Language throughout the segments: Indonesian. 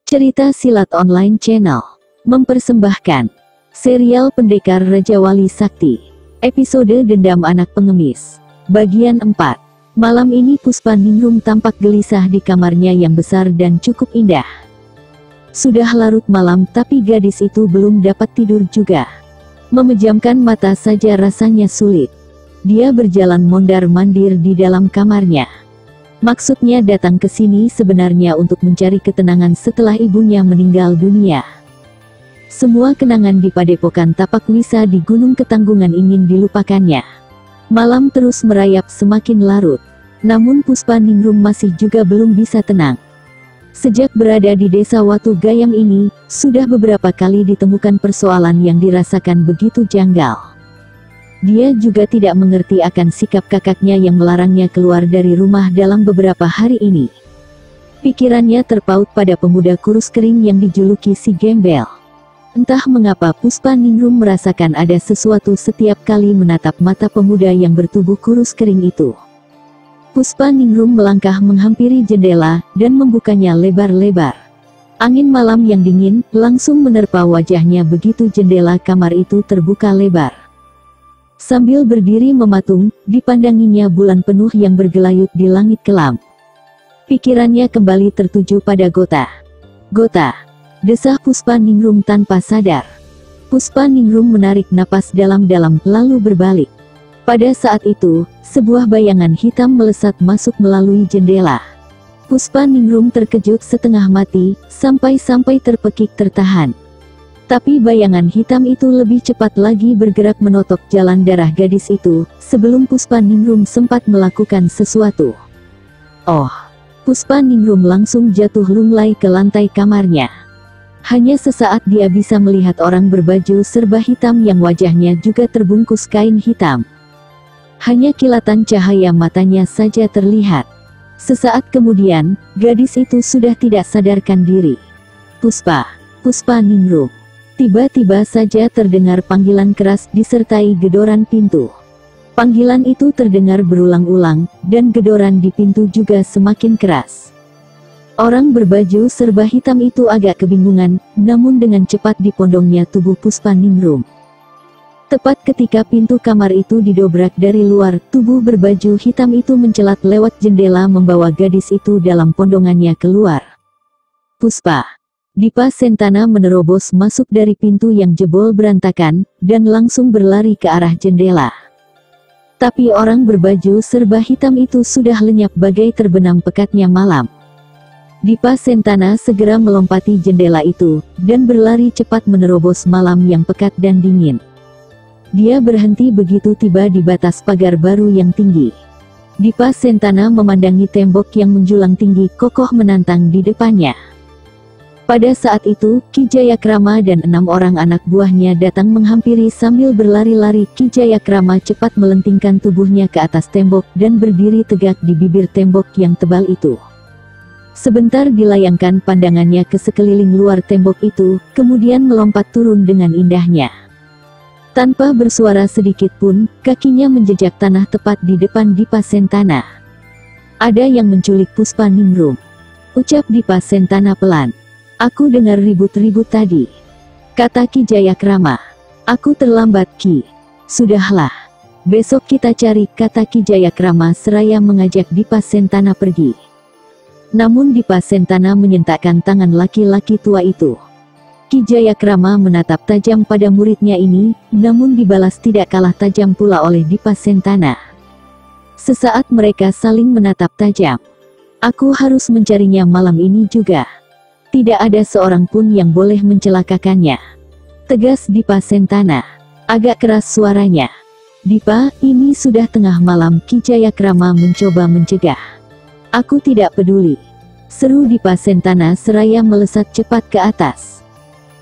Cerita Silat Online Channel mempersembahkan serial Pendekar Raja Wali Sakti, episode Dendam Anak Pengemis, bagian 4. Malam ini Puspa Ningrum tampak gelisah di kamarnya yang besar dan cukup indah. Sudah larut malam tapi gadis itu belum dapat tidur juga. Memejamkan mata saja rasanya sulit. Dia berjalan mondar-mandir di dalam kamarnya. Maksudnya datang ke sini sebenarnya untuk mencari ketenangan setelah ibunya meninggal dunia. Semua kenangan di padepokan Tapak Wisa di Gunung Ketanggungan ingin dilupakannya. Malam terus merayap semakin larut. Namun Puspa Ningrum masih juga belum bisa tenang. Sejak berada di desa Watu Gayam ini, sudah beberapa kali ditemukan persoalan yang dirasakan begitu janggal. Dia juga tidak mengerti akan sikap kakaknya yang melarangnya keluar dari rumah dalam beberapa hari ini. Pikirannya terpaut pada pemuda kurus kering yang dijuluki si Gembel. Entah mengapa Puspa Ningrum merasakan ada sesuatu setiap kali menatap mata pemuda yang bertubuh kurus kering itu. Puspa Ningrum melangkah menghampiri jendela dan membukanya lebar-lebar. Angin malam yang dingin langsung menerpa wajahnya begitu jendela kamar itu terbuka lebar. Sambil berdiri mematung, dipandanginya bulan penuh yang bergelayut di langit kelam. Pikirannya kembali tertuju pada Gota. "Gota!" desah Puspa Ningrum tanpa sadar. Puspa Ningrum menarik napas dalam-dalam lalu berbalik. Pada saat itu, sebuah bayangan hitam melesat masuk melalui jendela. Puspa Ningrum terkejut setengah mati, sampai-sampai terpekik tertahan. Tapi bayangan hitam itu lebih cepat lagi bergerak menotok jalan darah gadis itu, sebelum Puspa Ningrum sempat melakukan sesuatu. Oh! Puspa Ningrum langsung jatuh lunglai ke lantai kamarnya. Hanya sesaat dia bisa melihat orang berbaju serba hitam yang wajahnya juga terbungkus kain hitam. Hanya kilatan cahaya matanya saja terlihat. Sesaat kemudian, gadis itu sudah tidak sadarkan diri. Puspa Ningrum. Tiba-tiba saja terdengar panggilan keras disertai gedoran pintu. Panggilan itu terdengar berulang-ulang, dan gedoran di pintu juga semakin keras. Orang berbaju serba hitam itu agak kebingungan, namun dengan cepat dipondongnya tubuh Puspa Ningrum. Tepat ketika pintu kamar itu didobrak dari luar, tubuh berbaju hitam itu mencelat lewat jendela membawa gadis itu dalam pondongannya keluar. Puspa Dipa Sentana menerobos masuk dari pintu yang jebol berantakan, dan langsung berlari ke arah jendela. Tapi orang berbaju serba hitam itu sudah lenyap bagai terbenam pekatnya malam. Dipa Sentana segera melompati jendela itu, dan berlari cepat menerobos malam yang pekat dan dingin. Dia berhenti begitu tiba di batas pagar baru yang tinggi. Dipa Sentana memandangi tembok yang menjulang tinggi kokoh menantang di depannya. Pada saat itu, Ki Jayakrama dan 6 orang anak buahnya datang menghampiri sambil berlari-lari. Ki Jayakrama cepat melentingkan tubuhnya ke atas tembok dan berdiri tegak di bibir tembok yang tebal itu. Sebentar dilayangkan pandangannya ke sekeliling luar tembok itu, kemudian melompat turun dengan indahnya. Tanpa bersuara sedikit pun, kakinya menjejak tanah tepat di depan Dipa Sentana. "Ada yang menculik Puspa Ningrum," ucap Dipa Sentana pelan. "Aku dengar ribut-ribut tadi," kata Ki Jayakrama. "Aku terlambat Ki." "Sudahlah. Besok kita cari," kata Ki Jayakrama seraya mengajak Dipa Sentana pergi. Namun Dipa Sentana menyentakkan tangan laki-laki tua itu. Ki Jayakrama menatap tajam pada muridnya ini, namun dibalas tidak kalah tajam pula oleh Dipa Sentana. Sesaat mereka saling menatap tajam. "Aku harus mencarinya malam ini juga. Tidak ada seorang pun yang boleh mencelakakannya," tegas Dipa Sentana. Agak keras suaranya. "Dipa, ini sudah tengah malam." Ki Jayakrama mencoba mencegah. "Aku tidak peduli," seru Dipa Sentana seraya melesat cepat ke atas.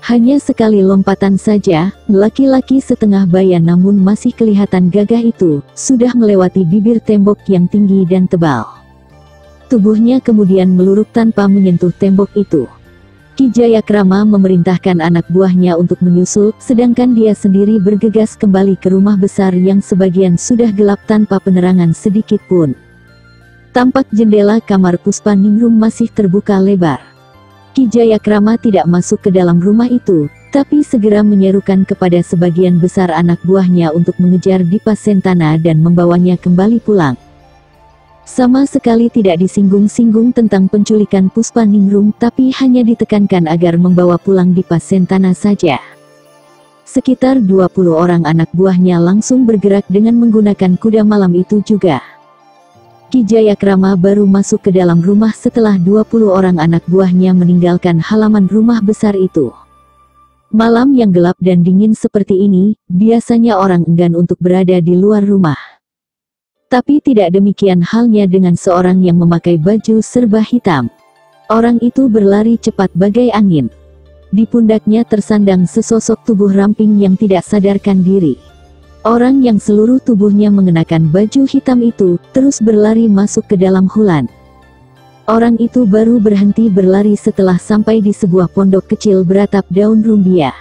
Hanya sekali lompatan saja, laki-laki setengah baya namun masih kelihatan gagah itu, sudah melewati bibir tembok yang tinggi dan tebal. Tubuhnya kemudian meluruk tanpa menyentuh tembok itu. Ki Jayakrama memerintahkan anak buahnya untuk menyusul, sedangkan dia sendiri bergegas kembali ke rumah besar yang sebagian sudah gelap tanpa penerangan sedikit pun. Tampak jendela kamar Puspa Ningrum masih terbuka lebar. Ki Jayakrama tidak masuk ke dalam rumah itu, tapi segera menyerukan kepada sebagian besar anak buahnya untuk mengejar Dipa Sentana dan membawanya kembali pulang. Sama sekali tidak disinggung-singgung tentang penculikan Puspaningrum, tapi hanya ditekankan agar membawa pulang Dipa Sentana saja. Sekitar 20 orang anak buahnya langsung bergerak dengan menggunakan kuda malam itu juga. Ki Jayakrama baru masuk ke dalam rumah setelah 20 orang anak buahnya meninggalkan halaman rumah besar itu. Malam yang gelap dan dingin seperti ini, biasanya orang enggan untuk berada di luar rumah. Tapi tidak demikian halnya dengan seorang yang memakai baju serba hitam. Orang itu berlari cepat bagai angin. Di pundaknya tersandang sesosok tubuh ramping yang tidak sadarkan diri. Orang yang seluruh tubuhnya mengenakan baju hitam itu, terus berlari masuk ke dalam hulan. Orang itu baru berhenti berlari setelah sampai di sebuah pondok kecil beratap daun rumbia.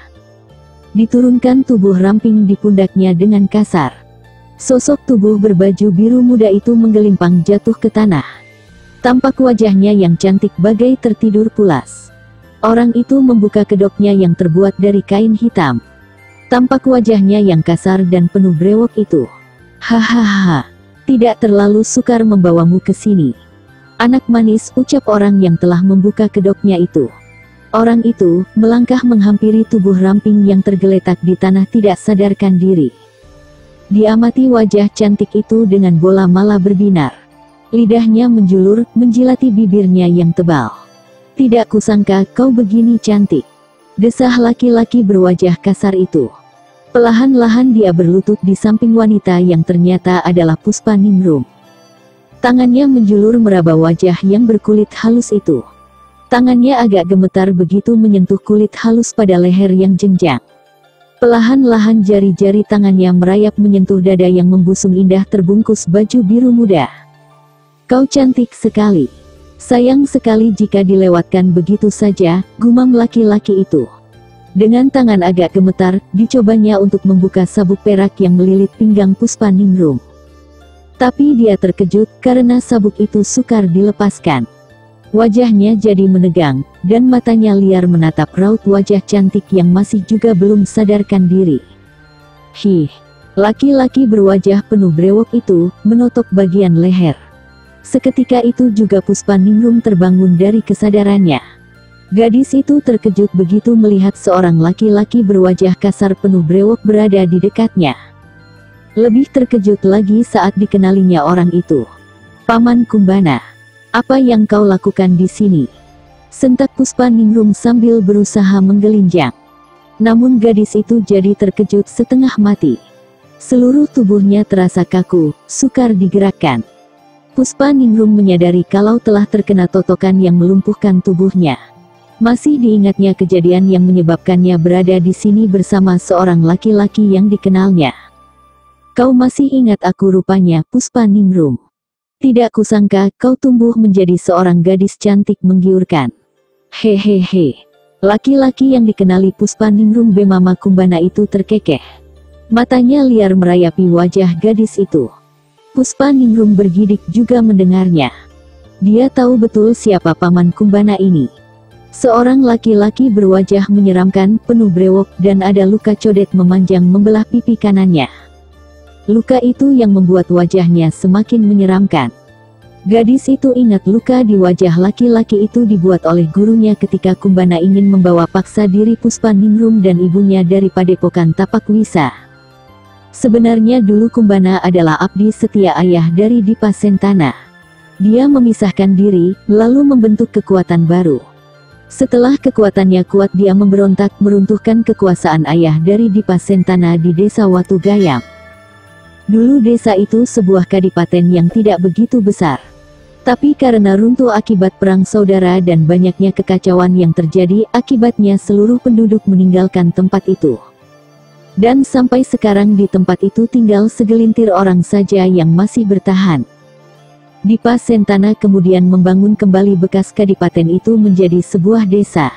Diturunkan tubuh ramping di pundaknya dengan kasar. Sosok tubuh berbaju biru muda itu menggelimpang jatuh ke tanah. Tampak wajahnya yang cantik bagai tertidur pulas. Orang itu membuka kedoknya yang terbuat dari kain hitam. Tampak wajahnya yang kasar dan penuh brewok itu. Hahaha, tidak terlalu sukar membawamu ke sini. Anak manis, ucap orang yang telah membuka kedoknya itu. Orang itu melangkah menghampiri tubuh ramping yang tergeletak di tanah tidak sadarkan diri. Diamati wajah cantik itu dengan bola mata berbinar. Lidahnya menjulur, menjilati bibirnya yang tebal. Tidak kusangka kau begini cantik, desah laki-laki berwajah kasar itu. Perlahan-lahan dia berlutut di samping wanita yang ternyata adalah Puspaningrum. Tangannya menjulur meraba wajah yang berkulit halus itu. Tangannya agak gemetar begitu menyentuh kulit halus pada leher yang jenjang. Perlahan-lahan jari-jari tangannya merayap menyentuh dada yang membusung indah terbungkus baju biru muda. Kau cantik sekali. Sayang sekali jika dilewatkan begitu saja, gumam laki-laki itu. Dengan tangan agak gemetar, dicobanya untuk membuka sabuk perak yang melilit pinggang Puspaningrum. Tapi dia terkejut karena sabuk itu sukar dilepaskan. Wajahnya jadi menegang, dan matanya liar menatap raut wajah cantik yang masih juga belum sadarkan diri. Laki-laki berwajah penuh brewok itu menotok bagian leher. Seketika itu juga Puspaningrum terbangun dari kesadarannya. Gadis itu terkejut begitu melihat seorang laki-laki berwajah kasar penuh brewok berada di dekatnya. Lebih terkejut lagi saat dikenalinya orang itu. Paman Kumbana, apa yang kau lakukan di sini? Sentak Puspaningrum sambil berusaha menggelinjang. Namun gadis itu jadi terkejut setengah mati. Seluruh tubuhnya terasa kaku, sukar digerakkan. Puspaningrum menyadari kalau telah terkena totokan yang melumpuhkan tubuhnya. Masih diingatnya kejadian yang menyebabkannya berada di sini bersama seorang laki-laki yang dikenalnya. Kau masih ingat aku rupanya, Puspaningrum. Tidak kusangka kau tumbuh menjadi seorang gadis cantik menggiurkan. Hehehe. Laki-laki yang dikenali Puspaningrum Bemama Kumbana itu terkekeh. Matanya liar merayapi wajah gadis itu. Puspaningrum bergidik juga mendengarnya. Dia tahu betul siapa Paman Kumbana ini. Seorang laki-laki berwajah menyeramkan, penuh brewok, dan ada luka codet memanjang membelah pipi kanannya. Luka itu yang membuat wajahnya semakin menyeramkan. Gadis itu ingat luka di wajah laki-laki itu dibuat oleh gurunya ketika Kumbana ingin membawa paksa diri Puspaningrum dan ibunya dari padepokan Tapak Wisa. Sebenarnya dulu Kumbana adalah abdi setia ayah dari Dipa Sentana. Dia memisahkan diri, lalu membentuk kekuatan baru. Setelah kekuatannya kuat dia memberontak meruntuhkan kekuasaan ayah dari Dipa Sentana di desa Watu Gayam. Dulu desa itu sebuah kadipaten yang tidak begitu besar. Tapi karena runtuh akibat perang saudara dan banyaknya kekacauan yang terjadi, akibatnya seluruh penduduk meninggalkan tempat itu. Dan sampai sekarang di tempat itu tinggal segelintir orang saja yang masih bertahan. Dipa Sentana kemudian membangun kembali bekas kadipaten itu menjadi sebuah desa.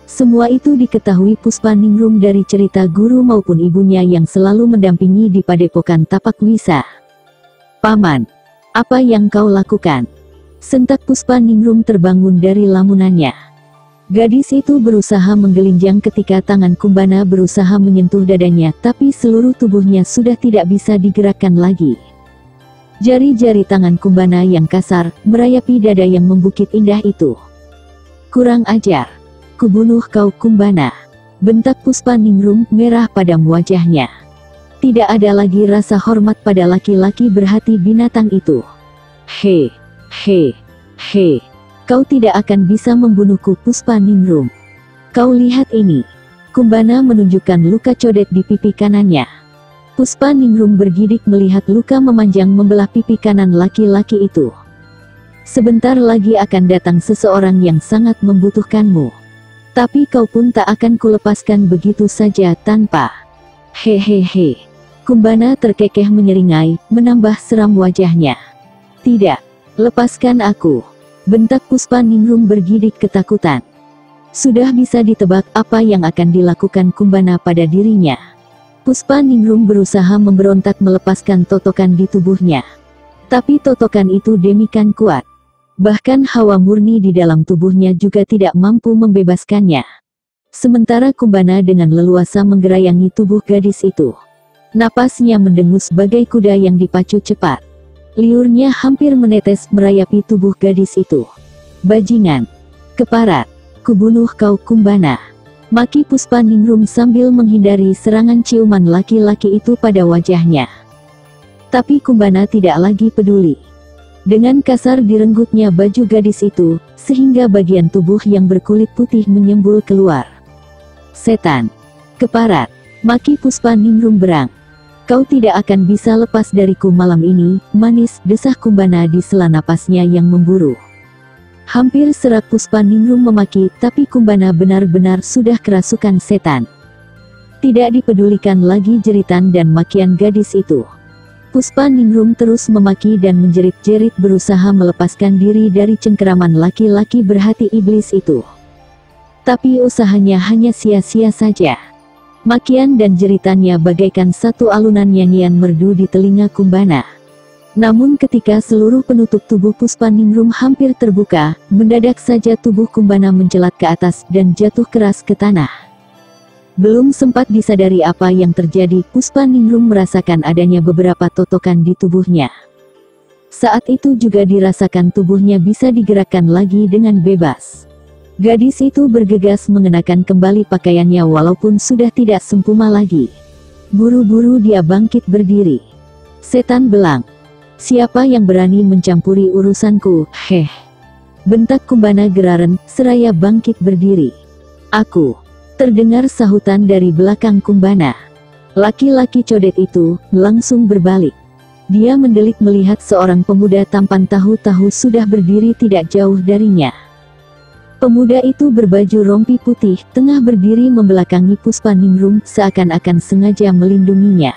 Semua itu diketahui Puspaningrum dari cerita guru maupun ibunya yang selalu mendampingi di padepokan Tapak Wisa. Paman, apa yang kau lakukan? Sentak Puspaningrum terbangun dari lamunannya. Gadis itu berusaha menggelinjang ketika tangan Kumbana berusaha menyentuh dadanya, tapi seluruh tubuhnya sudah tidak bisa digerakkan lagi. Jari-jari tangan Kumbana yang kasar merayapi dada yang membukit indah itu. "Kurang ajar. Kubunuh kau Kumbana," bentak Puspaningrum merah padam wajahnya. Tidak ada lagi rasa hormat pada laki-laki berhati binatang itu. He, kau tidak akan bisa membunuhku Puspaningrum. Kau lihat ini. Kumbana menunjukkan luka codet di pipi kanannya. Puspaningrum bergidik melihat luka memanjang membelah pipi kanan laki-laki itu. "Sebentar lagi akan datang seseorang yang sangat membutuhkanmu. Tapi kau pun tak akan kulepaskan begitu saja tanpa..." Hehehe. Kumbana terkekeh menyeringai, menambah seram wajahnya. "Tidak. Lepaskan aku," bentak Puspaningrum bergidik ketakutan. Sudah bisa ditebak apa yang akan dilakukan Kumbana pada dirinya. Puspaningrum berusaha memberontak melepaskan totokan di tubuhnya. Tapi totokan itu demikian kuat. Bahkan hawa murni di dalam tubuhnya juga tidak mampu membebaskannya. Sementara Kumbana dengan leluasa menggerayangi tubuh gadis itu. Napasnya mendengus bagai kuda yang dipacu cepat. Liurnya hampir menetes merayapi tubuh gadis itu. "Bajingan! Keparat! Kubunuh kau Kumbana!" maki Puspaningrum sambil menghindari serangan ciuman laki-laki itu pada wajahnya. Tapi Kumbana tidak lagi peduli. Dengan kasar direnggutnya baju gadis itu, sehingga bagian tubuh yang berkulit putih menyembul keluar. "Setan! Keparat!" maki Puspaningrum berang. "Kau tidak akan bisa lepas dariku malam ini, manis," desah Kumbana di sela napasnya yang memburu. Hampir serak Puspaningrum memaki, tapi Kumbana benar-benar sudah kerasukan setan. Tidak dipedulikan lagi jeritan dan makian gadis itu. Puspaningrum terus memaki dan menjerit-jerit berusaha melepaskan diri dari cengkeraman laki-laki berhati iblis itu. Tapi usahanya hanya sia-sia saja. Makian dan jeritannya bagaikan satu alunan nyanyian merdu di telinga Kumbana. Namun ketika seluruh penutup tubuh Puspaningrum hampir terbuka, mendadak saja tubuh Kumbana mencelat ke atas dan jatuh keras ke tanah. Belum sempat disadari apa yang terjadi, Puspaningrum merasakan adanya beberapa totokan di tubuhnya. Saat itu juga dirasakan tubuhnya bisa digerakkan lagi dengan bebas. Gadis itu bergegas mengenakan kembali pakaiannya walaupun sudah tidak sempurna lagi. Buru-buru dia bangkit berdiri. "Setan belang! Siapa yang berani mencampuri urusanku?" "Heh!" bentak Kumbana geraren, seraya bangkit berdiri. "Aku!" terdengar sahutan dari belakang Kumbana. Laki-laki codet itu langsung berbalik. Dia mendelik melihat seorang pemuda tampan tahu-tahu sudah berdiri tidak jauh darinya. Pemuda itu berbaju rompi putih, tengah berdiri membelakangi Puspaningrum seakan-akan sengaja melindunginya.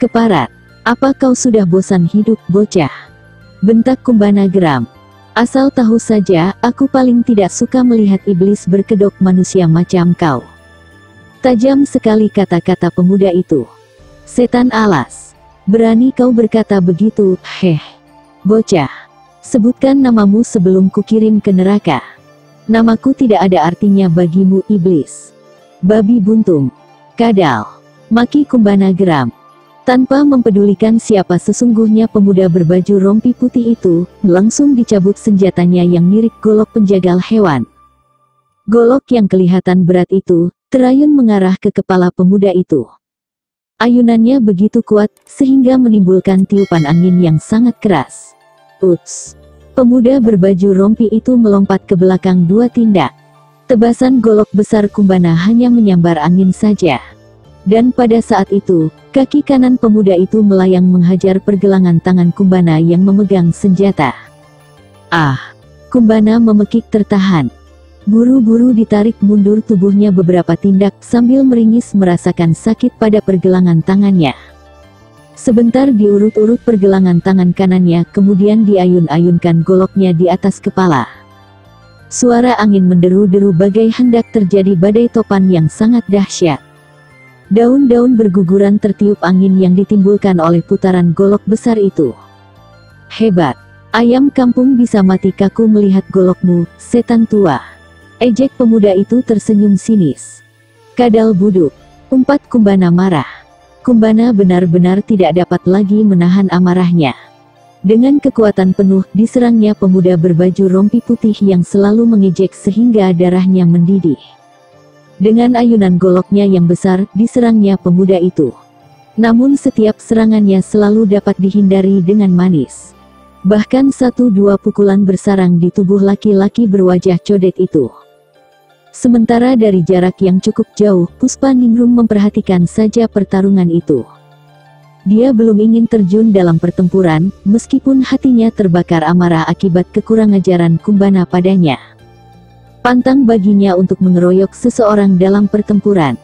"Keparat! Apa kau sudah bosan hidup, bocah?" bentak Kumbana geram. "Asal tahu saja, aku paling tidak suka melihat iblis berkedok manusia macam kau." Tajam sekali kata-kata pemuda itu. "Setan alas! Berani kau berkata begitu? Heh! Bocah! Sebutkan namamu sebelum kukirim ke neraka." "Namaku tidak ada artinya bagimu iblis. Babi buntung. Kadal," maki Kumbana geram. Tanpa mempedulikan siapa sesungguhnya pemuda berbaju rompi putih itu, langsung dicabut senjatanya yang mirip golok penjagal hewan. Golok yang kelihatan berat itu, terayun mengarah ke kepala pemuda itu. Ayunannya begitu kuat, sehingga menimbulkan tiupan angin yang sangat keras. Uts! Pemuda berbaju rompi itu melompat ke belakang 2 tindak. Tebasan golok besar Kumbana hanya menyambar angin saja. Dan pada saat itu, kaki kanan pemuda itu melayang menghajar pergelangan tangan Kumbana yang memegang senjata. "Ah!" Kumbana memekik tertahan. Buru-buru ditarik mundur tubuhnya beberapa tindak sambil meringis merasakan sakit pada pergelangan tangannya. Sebentar diurut-urut pergelangan tangan kanannya, kemudian diayun-ayunkan goloknya di atas kepala. Suara angin menderu-deru bagai hendak terjadi badai topan yang sangat dahsyat. Daun-daun berguguran tertiup angin yang ditimbulkan oleh putaran golok besar itu. "Hebat! Ayam kampung bisa mati kaku melihat golokmu, setan tua!" Ejek pemuda itu tersenyum sinis. Kadal buduk, umpat Kumbana marah. Kumbana benar-benar tidak dapat lagi menahan amarahnya. Dengan kekuatan penuh diserangnya pemuda berbaju rompi putih yang selalu mengejek sehingga darahnya mendidih. Dengan ayunan goloknya yang besar diserangnya pemuda itu. Namun setiap serangannya selalu dapat dihindari dengan manis. Bahkan 1-2 pukulan bersarang di tubuh laki-laki berwajah codet itu. Sementara dari jarak yang cukup jauh, Puspaningrum memperhatikan saja pertarungan itu. Dia belum ingin terjun dalam pertempuran, meskipun hatinya terbakar amarah akibat kekurangajaran Kumbana padanya. Pantang baginya untuk mengeroyok seseorang dalam pertempuran.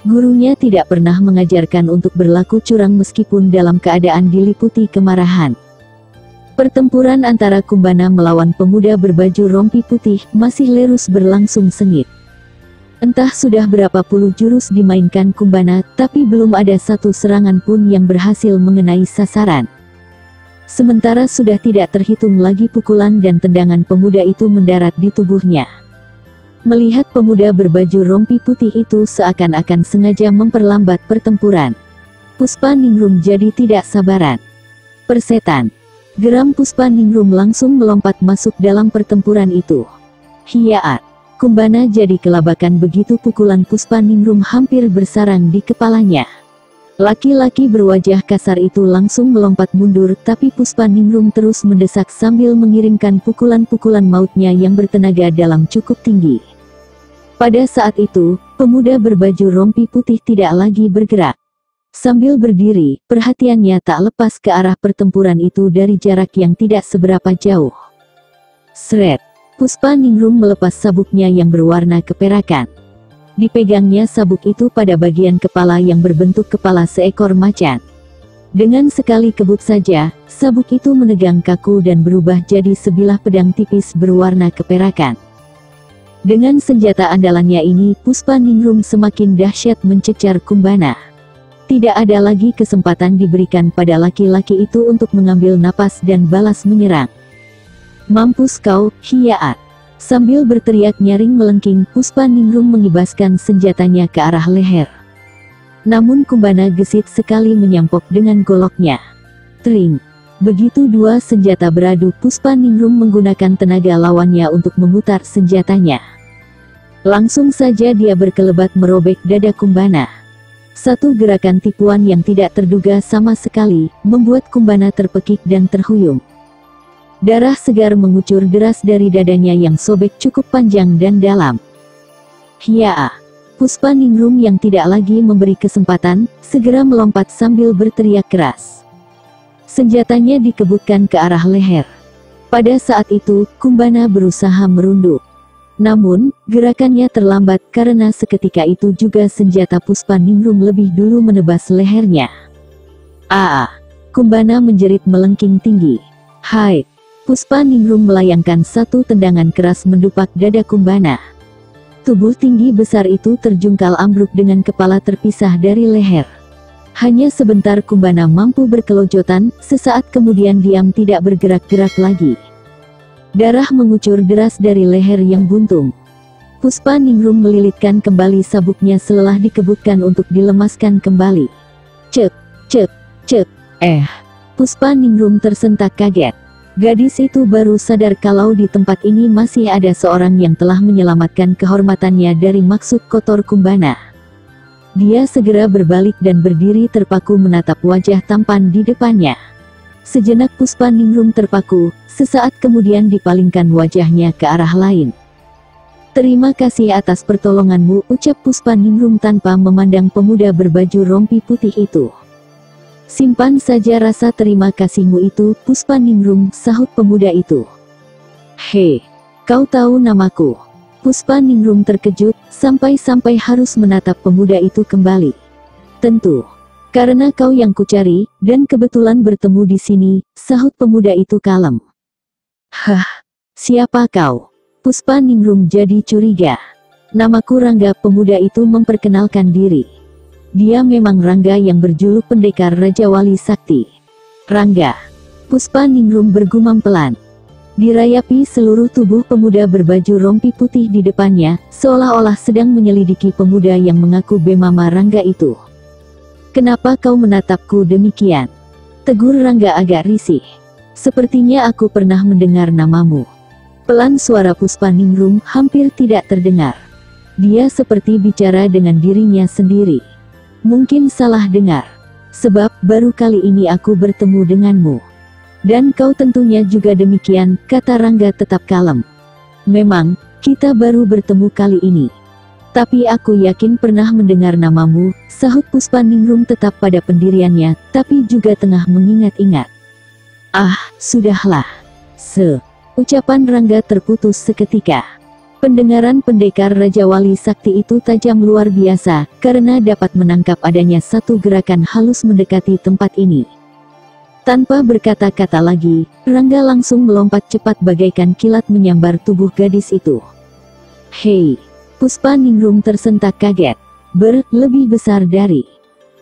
Gurunya tidak pernah mengajarkan untuk berlaku curang meskipun dalam keadaan diliputi kemarahan. Pertempuran antara Kumbana melawan pemuda berbaju rompi putih masih lerus berlangsung sengit. Entah sudah berapa puluh jurus dimainkan Kumbana, tapi belum ada satu serangan pun yang berhasil mengenai sasaran. Sementara sudah tidak terhitung lagi pukulan dan tendangan pemuda itu mendarat di tubuhnya. Melihat pemuda berbaju rompi putih itu seakan-akan sengaja memperlambat pertempuran, Puspaningrum jadi tidak sabaran. Persetan, geram Puspaningrum langsung melompat masuk dalam pertempuran itu. Hiaat. Kumbana jadi kelabakan begitu pukulan Puspaningrum hampir bersarang di kepalanya. Laki-laki berwajah kasar itu langsung melompat mundur, tapi Puspaningrum terus mendesak sambil mengirimkan pukulan-pukulan mautnya yang bertenaga dalam cukup tinggi. Pada saat itu, pemuda berbaju rompi putih tidak lagi bergerak. Sambil berdiri, perhatiannya tak lepas ke arah pertempuran itu dari jarak yang tidak seberapa jauh. Sret! Puspaningrum melepas sabuknya yang berwarna keperakan. Dipegangnya sabuk itu pada bagian kepala yang berbentuk kepala seekor macan. Dengan sekali kebut saja, sabuk itu menegang kaku dan berubah jadi sebilah pedang tipis berwarna keperakan. Dengan senjata andalannya ini, Puspaningrum semakin dahsyat mencecar Kumbana. Tidak ada lagi kesempatan diberikan pada laki-laki itu untuk mengambil napas dan balas menyerang. Mampus kau, hiaat. Sambil berteriak nyaring melengking, Puspaningrum mengibaskan senjatanya ke arah leher. Namun Kumbana gesit sekali menyampok dengan goloknya. Tring. Begitu dua senjata beradu, Puspaningrum menggunakan tenaga lawannya untuk memutar senjatanya. Langsung saja dia berkelebat merobek dada Kumbana. Satu gerakan tipuan yang tidak terduga sama sekali, membuat Kumbana terpekik dan terhuyung. Darah segar mengucur deras dari dadanya yang sobek cukup panjang dan dalam. Hiaa! Puspaningrum yang tidak lagi memberi kesempatan, segera melompat sambil berteriak keras. Senjatanya dikebutkan ke arah leher. Pada saat itu, Kumbana berusaha merunduk. Namun, gerakannya terlambat karena seketika itu juga senjata Puspaningrum lebih dulu menebas lehernya. Kumbana menjerit melengking tinggi. Hai! Puspaningrum melayangkan satu tendangan keras mendupak dada Kumbana. Tubuh tinggi besar itu terjungkal ambruk dengan kepala terpisah dari leher. Hanya sebentar Kumbana mampu berkelojotan, sesaat kemudian diam tidak bergerak-gerak lagi. Darah mengucur deras dari leher yang buntung. Puspaningrum melilitkan kembali sabuknya selelah dikebutkan untuk dilemaskan kembali. Cek, cek, cek. Puspaningrum tersentak kaget. Gadis itu baru sadar kalau di tempat ini masih ada seorang yang telah menyelamatkan kehormatannya dari maksud kotor Kumbana. Dia segera berbalik dan berdiri terpaku menatap wajah tampan di depannya. Sejenak Puspaningrum terpaku, sesaat kemudian dipalingkan wajahnya ke arah lain. Terima kasih atas pertolonganmu, ucap Puspaningrum tanpa memandang pemuda berbaju rompi putih itu. Simpan saja rasa terima kasihmu itu, Puspaningrum, sahut pemuda itu. Hei, kau tahu namaku? Puspaningrum terkejut, sampai-sampai harus menatap pemuda itu kembali. Tentu, karena kau yang kucari, dan kebetulan bertemu di sini, sahut pemuda itu kalem. Hah, siapa kau? Puspaningrum jadi curiga. Namaku Rangga, pemuda itu memperkenalkan diri. Dia memang Rangga yang berjuluk pendekar Raja Wali Sakti. Rangga. Puspaningrum bergumam pelan. Dirayapi seluruh tubuh pemuda berbaju rompi putih di depannya, seolah-olah sedang menyelidiki pemuda yang mengaku bernama Rangga itu. "Kenapa kau menatapku demikian?" tegur Rangga agak risih. "Sepertinya aku pernah mendengar namamu." Pelan suara Puspaningrum hampir tidak terdengar. Dia seperti bicara dengan dirinya sendiri. "Mungkin salah dengar. Sebab baru kali ini aku bertemu denganmu. Dan kau tentunya juga demikian," kata Rangga tetap kalem. "Memang, kita baru bertemu kali ini. Tapi aku yakin pernah mendengar namamu," sahut Puspaningrum tetap pada pendiriannya, tapi juga tengah mengingat-ingat. "Ah, sudahlah." Ucapan Rangga terputus seketika. Pendengaran pendekar Raja Wali Sakti itu tajam luar biasa, karena dapat menangkap adanya satu gerakan halus mendekati tempat ini. Tanpa berkata-kata lagi, Rangga langsung melompat cepat bagaikan kilat menyambar tubuh gadis itu. "Hei!" Puspaningrum tersentak kaget. Lebih besar dari.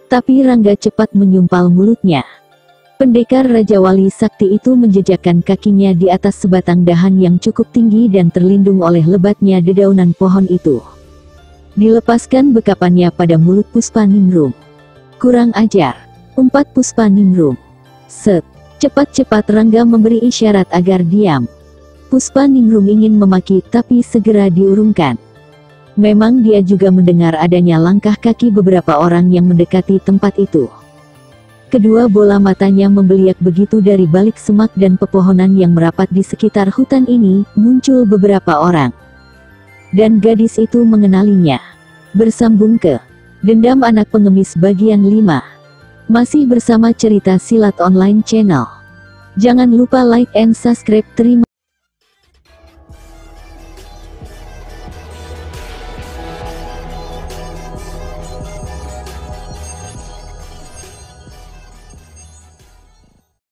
Tapi Rangga cepat menyumpal mulutnya. Pendekar Raja Wali Sakti itu menjejakkan kakinya di atas sebatang dahan yang cukup tinggi dan terlindung oleh lebatnya dedaunan pohon itu. Dilepaskan bekapannya pada mulut Puspaningrum. "Kurang ajar," umpat Puspaningrum. Cepat-cepat Rangga memberi isyarat agar diam. Puspaningrum ingin memaki tapi segera diurungkan. Memang dia juga mendengar adanya langkah kaki beberapa orang yang mendekati tempat itu. Kedua bola matanya membeliak begitu dari balik semak dan pepohonan yang merapat di sekitar hutan ini, muncul beberapa orang. Dan gadis itu mengenalinya. Bersambung ke Dendam Anak Pengemis bagian 5. Masih bersama cerita silat online channel. Jangan lupa like and subscribe. Terima